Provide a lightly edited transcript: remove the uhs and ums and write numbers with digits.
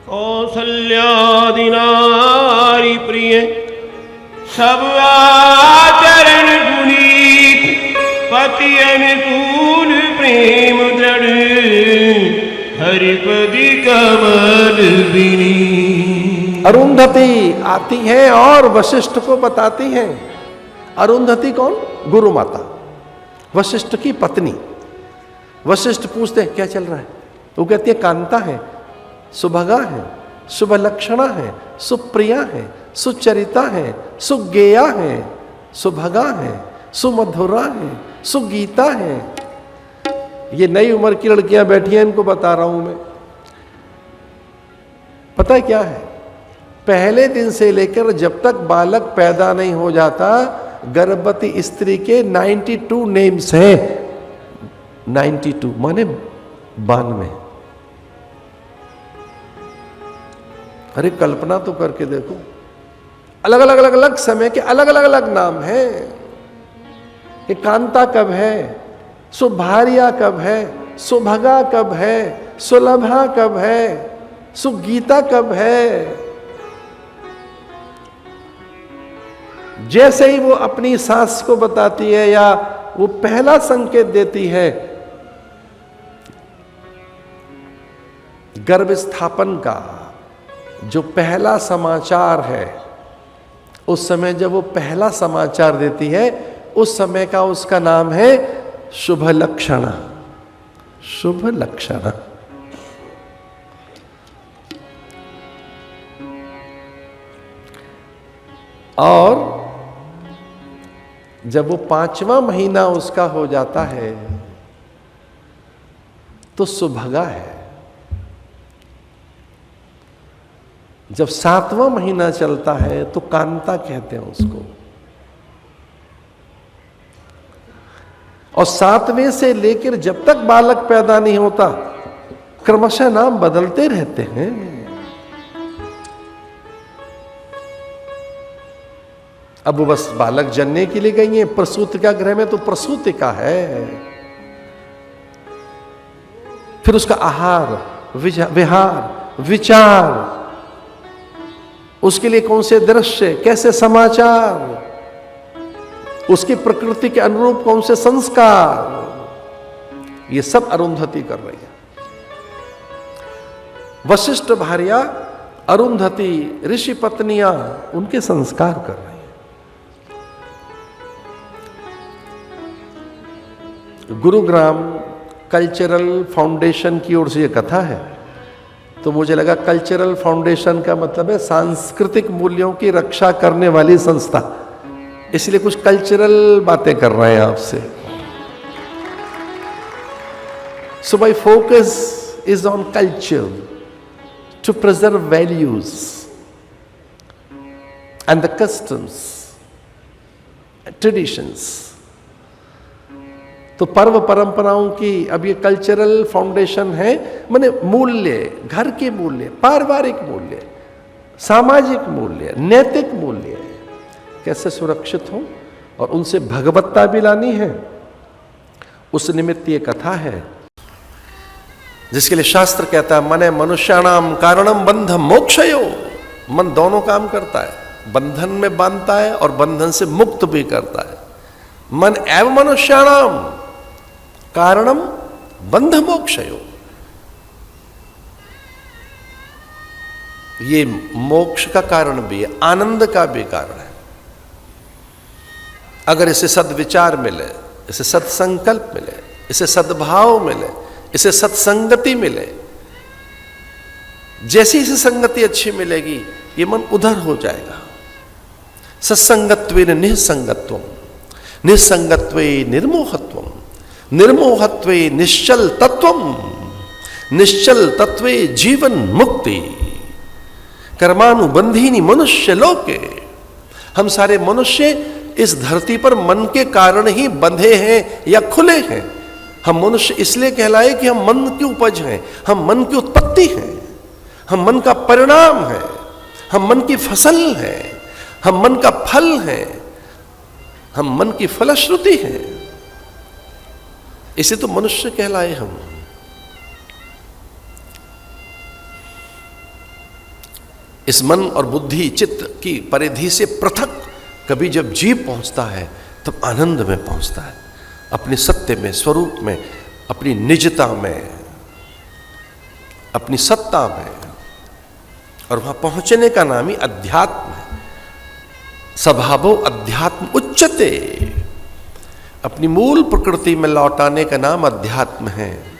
कौसल्यादि नारी प्रिय सब आचरण पुनीत पति अनुकूल प्रेम दृढ़ हरिपति कमल विनीत। अरुंधति आती है और वशिष्ठ को बताती हैं। अरुंधति कौन? गुरु माता, वशिष्ठ की पत्नी। वशिष्ठ पूछते हैं क्या चल रहा है? वो कहती है कांता है, सुभगा है, शुभ लक्षणा है, सुप्रिया है, सुचरिता है, सुगेया है, सुभगा है, सुमधुरा है, सुगीता है। ये नई उम्र की लड़कियां बैठी हैं, इनको बता रहा हूं मैं। पता है क्या है? पहले दिन से लेकर जब तक बालक पैदा नहीं हो जाता, गर्भवती स्त्री के 92 नेम्स हैं। 92 माने 92। अरे कल्पना तो करके देखो, अलग अलग अलग अलग समय के अलग अलग अलग नाम हैं। कि कांता कब है, सुभार्या कब है, सुभगा कब है, सुलभा कब है, सुगीता कब है। जैसे ही वो अपनी सास को बताती है या वो पहला संकेत देती है गर्भ स्थापन का, जो पहला समाचार है, उस समय जब वो पहला समाचार देती है, उस समय का उसका नाम है शुभ लक्षणा। शुभ लक्षणा। और जब वो 5वां महीना उसका हो जाता है तो सुभगा है। जब 7वां महीना चलता है तो कांता कहते हैं उसको। और 7वें से लेकर जब तक बालक पैदा नहीं होता, क्रमशः नाम बदलते रहते हैं। अब वो बस बालक जनने के लिए गई है। प्रसूतिका गृह में तो प्रसूतिका है। फिर उसका आहार, विहार, विचार, उसके लिए कौन से दृश्य, कैसे समाचार, उसकी प्रकृति के अनुरूप कौन से संस्कार, ये सब अरुंधति कर रही है। वशिष्ठ भार्या, अरुंधति, ऋषि पत्नियां उनके संस्कार कर रही हैं। गुरुग्राम कल्चरल फाउंडेशन की ओर से यह कथा है, तो मुझे लगा कल्चरल फाउंडेशन का मतलब है सांस्कृतिक मूल्यों की रक्षा करने वाली संस्था, इसलिए कुछ कल्चरल बातें कर रहे हैं आपसे। So my focus is on culture to preserve values and the customs, traditions. तो पर्व परंपराओं की अब ये कल्चरल फाउंडेशन है, माने मूल्य, घर के मूल्य, पारिवारिक मूल्य, सामाजिक मूल्य, नैतिक मूल्य कैसे सुरक्षित हो और उनसे भगवत्ता भी लानी है। उस निमित्त ये कथा है जिसके लिए शास्त्र कहता है मने मनुष्याणाम कारणम बंध मोक्षयो। मन दोनों काम करता है, बंधन में बांधता है और बंधन से मुक्त भी करता है। मन एवं मनुष्याणाम कारणम बंध मोक्षयो। ये मोक्ष का कारण भी है, आनंद का भी कारण है। अगर इसे सद्विचार मिले, इसे सत्संकल्प मिले, इसे सद्भाव मिले, इसे सत्संगति मिले, जैसी इसे संगति अच्छी मिलेगी ये मन उधर हो जाएगा। सत्संगत्वेन निःसंगत्वम, निःसंगत्वे निर्मोहत्वम, निर्मोहत्वे निश्चल तत्वम, निश्चल तत्वे जीवन मुक्ति। कर्मानुबंधीनि मनुष्य लोके। हम सारे मनुष्य इस धरती पर मन के कारण ही बंधे हैं या खुले हैं। हम मनुष्य इसलिए कहलाए कि हम मन की उपज हैं, हम मन की उत्पत्ति हैं, हम मन का परिणाम है, हम मन की फसल है, हम मन का फल है, हम मन की फलश्रुति है। इसे तो मनुष्य कहलाए हम। इस मन और बुद्धि चित्त की परिधि से पृथक कभी जब जीव पहुंचता है तब आनंद में पहुंचता है, अपने सत्य में, स्वरूप में, अपनी निजता में, अपनी सत्ता में। और वहां पहुंचने का नाम ही अध्यात्म है। स्वभावो अध्यात्म उच्चते, अपनी मूल प्रकृति में लौटाने का नाम अध्यात्म है।